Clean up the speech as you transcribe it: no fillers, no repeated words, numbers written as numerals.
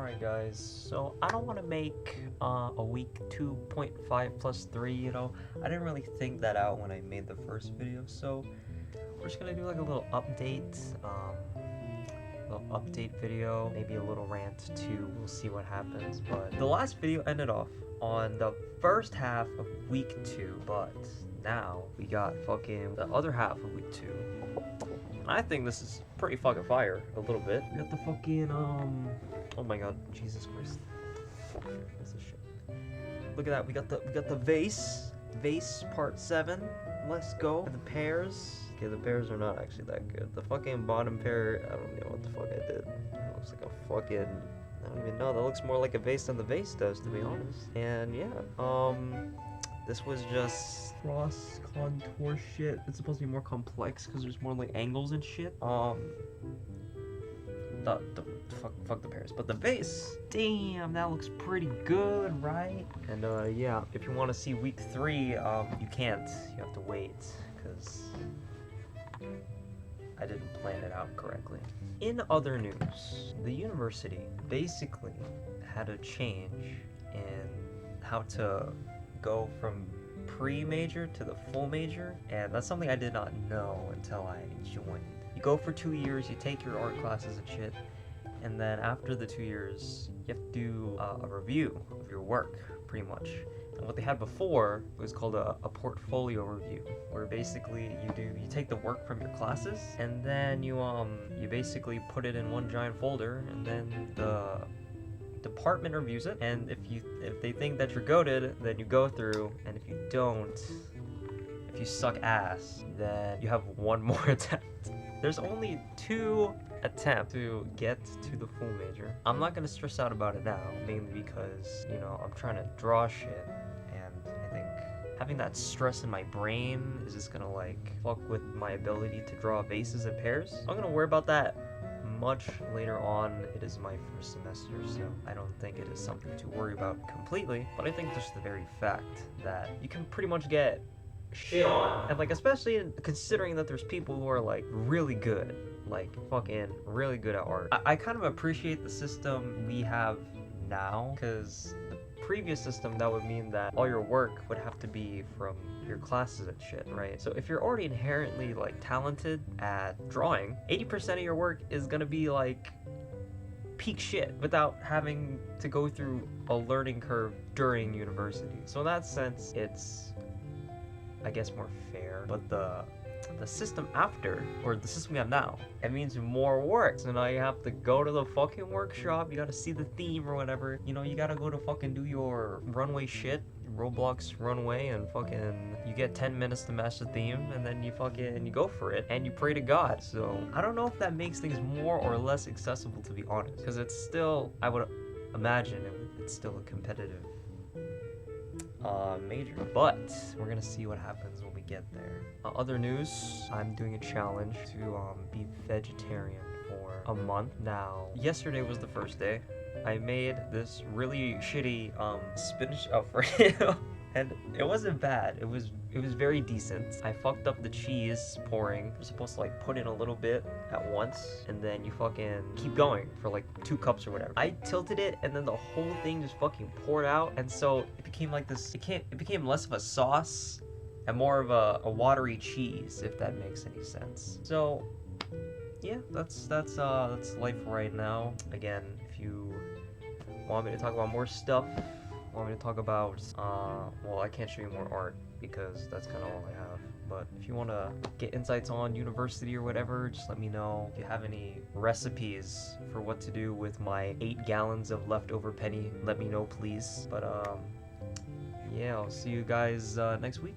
Alright guys, so I don't want to make a week 2.5 plus 3, you know. I didn't really think that out when I made the first video, so we're just gonna do like a little update video, maybe a little rant too. We'll see what happens. But the last video ended off on the first half of week 2, but now we got fucking the other half of week 2. I think this is pretty fucking fire, a little bit. We got the fucking, oh my god, Jesus Christ. This is shit. Look at that, we got the vase part 7. Let's go. The pears. Okay, the pears are not actually that good. The fucking bottom pear, I don't know what the fuck I did. It looks like a fucking, I don't even know. That looks more like a vase than the vase does, to be honest. And yeah, this was just cross contour shit. It's supposed to be more complex because there's more like angles and shit. Fuck the pears, but the vase, damn, that looks pretty good, right? And yeah, if you want to see week 3, you can't. You have to wait because I didn't plan it out correctly. In other news, the university basically had a change in how to go from pre-major to the full major, and that's something I did not know until I joined. You go for 2 years, you take your art classes and shit, and then after the 2 years, you have to do a review of your work, pretty much. And what they had before was called a portfolio review, where basically you take the work from your classes, and then you basically put it in one giant folder, and then the department reviews it, and if they think that you're goated, then you go through, and if you don't, if you suck ass, then you have one more attempt. There's only 2 attempts to get to the full major. I'm not gonna stress out about it now, mainly because, you know, I'm trying to draw shit, and I think having that stress in my brain is just gonna like fuck with my ability to draw vases and pears. I'm gonna worry about that much later on. It is my first semester, so I don't think it is something to worry about completely, but I think just the very fact that you can pretty much get shit on, and like especially considering that there's people who are like really good, like fucking really good at art. I kind of appreciate the system we have now, because the previous system, that would mean that all your work would have to be from your classes and shit, right? So if you're already inherently like talented at drawing, 80% of your work is gonna be like peak shit without having to go through a learning curve during university. So in that sense, it's, I guess, more fair. But the system after, or the system we have now, it means more work. So now you have to go to the fucking workshop, you gotta see the theme or whatever, you know, you gotta go to fucking do your runway shit, Roblox runway, and fucking you get 10 minutes to match the theme, and then you go for it, and you pray to God. So I don't know if that makes things more or less accessible, to be honest, because it's still, I would imagine it's still a competitive major, but we're gonna see what happens when we get there. Other news, I'm doing a challenge to be vegetarian for a month. Now, yesterday was the first day. I made this really shitty spinach alfredo and it wasn't bad. It was very decent. I fucked up the cheese pouring. You're supposed to like put in a little bit at once, and then you fucking keep going for like 2 cups or whatever. I tilted it, and then the whole thing just fucking poured out, and so it became like this. It became less of a sauce and more of a watery cheese, if that makes any sense. So yeah, that's life right now. Again, if you want me to talk about more stuff, want me to talk about, well, I can't show you more art because that's kind of all I have. But if you want to get insights on university or whatever, just let me know. If you have any recipes for what to do with my 8 gallons of leftover penny, let me know, please. But yeah, I'll see you guys next week.